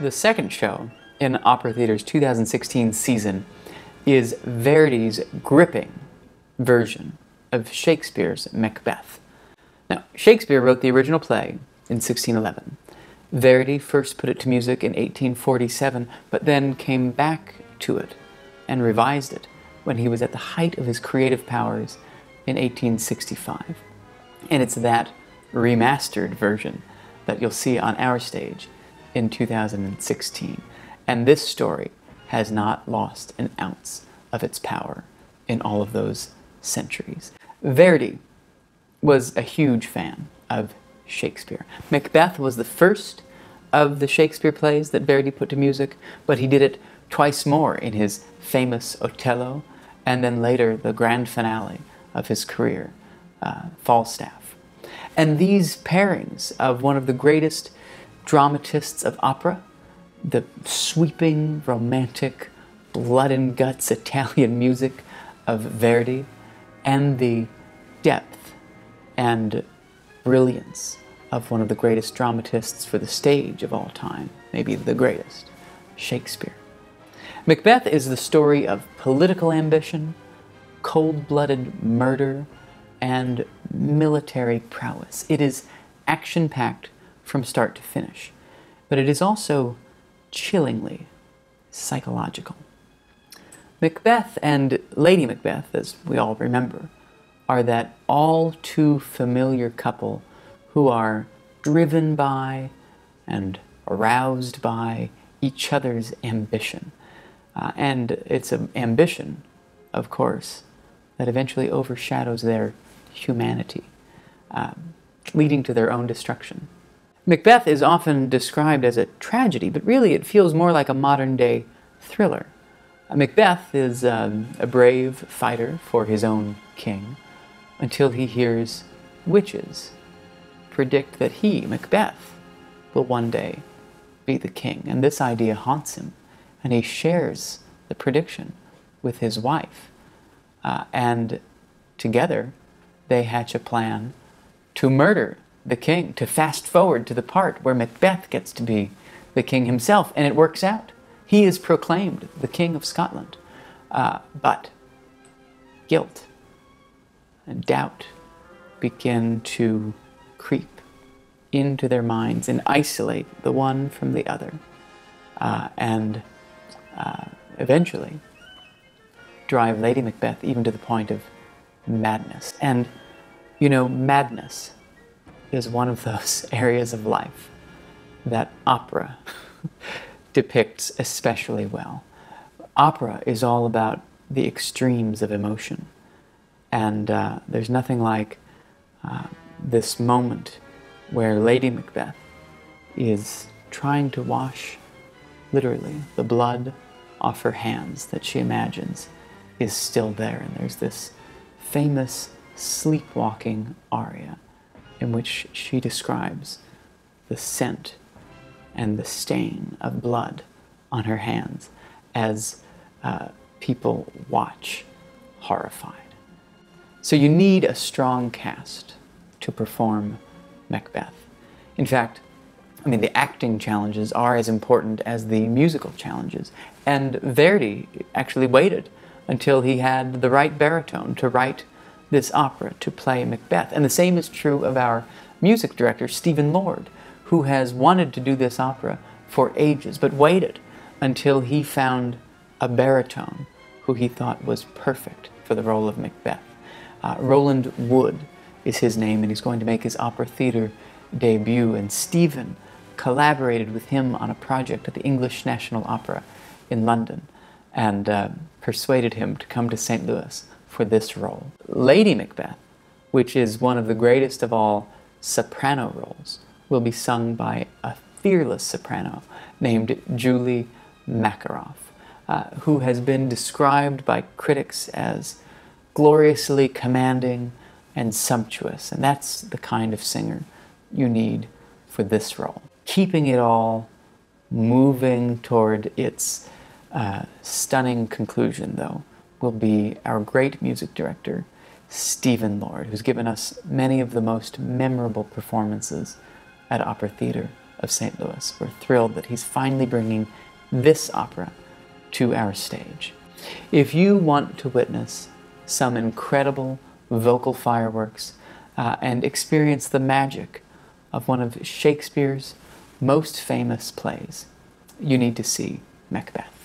The second show in Opera Theater's 2016 season is Verdi's gripping version of Shakespeare's Macbeth. Now, Shakespeare wrote the original play in 1611. Verdi first put it to music in 1847, but then came back to it and revised it when he was at the height of his creative powers in 1865. And it's that remastered version that you'll see on our stage in 2016. And this story has not lost an ounce of its power in all of those centuries. Verdi was a huge fan of Shakespeare. Macbeth was the first of the Shakespeare plays that Verdi put to music, but he did it twice more in his famous Othello, and then later the grand finale of his career, Falstaff. And these pairings of one of the greatest dramatists of opera, the sweeping, romantic, blood and guts Italian music of Verdi, and the depth and brilliance of one of the greatest dramatists for the stage of all time, maybe the greatest, Shakespeare. Macbeth is the story of political ambition, cold-blooded murder, and military prowess. It is action-packed from start to finish, but it is also chillingly psychological. Macbeth and Lady Macbeth, as we all remember, are that all too familiar couple who are driven by and aroused by each other's ambition. And it's an ambition, of course, that eventually overshadows their humanity, leading to their own destruction. Macbeth is often described as a tragedy, but really it feels more like a modern-day thriller. Macbeth is a brave fighter for his own king until he hears witches predict that he, Macbeth, will one day be the king. And this idea haunts him, and he shares the prediction with his wife. And together they hatch a plan to murder the king, to fast forward to the part where Macbeth gets to be the king himself, and it works out. He is proclaimed the King of Scotland. But guilt and doubt begin to creep into their minds and isolate the one from the other, and eventually drive Lady Macbeth even to the point of madness. And, you know, madness is one of those areas of life that opera depicts especially well. Opera is all about the extremes of emotion, and there's nothing like this moment where Lady Macbeth is trying to wash, literally, the blood off her hands that she imagines is still there. And there's this famous sleepwalking aria in which she describes the scent and the stain of blood on her hands as people watch, horrified. So you need a strong cast to perform Macbeth. In fact, I mean, the acting challenges are as important as the musical challenges. And Verdi actually waited until he had the right baritone to write this opera, to play Macbeth. And the same is true of our music director, Stephen Lord, who has wanted to do this opera for ages, but waited until he found a baritone who he thought was perfect for the role of Macbeth. Roland Wood is his name, and he's going to make his opera theater debut, and Stephen collaborated with him on a project at the English National Opera in London and persuaded him to come to St. Louis for this role. Lady Macbeth, which is one of the greatest of all soprano roles, will be sung by a fearless soprano named Julie Makaroff, who has been described by critics as gloriously commanding and sumptuous, and that's the kind of singer you need for this role. Keeping it all moving toward its stunning conclusion, though, will be our great music director, Stephen Lord, who's given us many of the most memorable performances at Opera Theater of St. Louis. We're thrilled that he's finally bringing this opera to our stage. If you want to witness some incredible vocal fireworks and experience the magic of one of Shakespeare's most famous plays, you need to see Macbeth.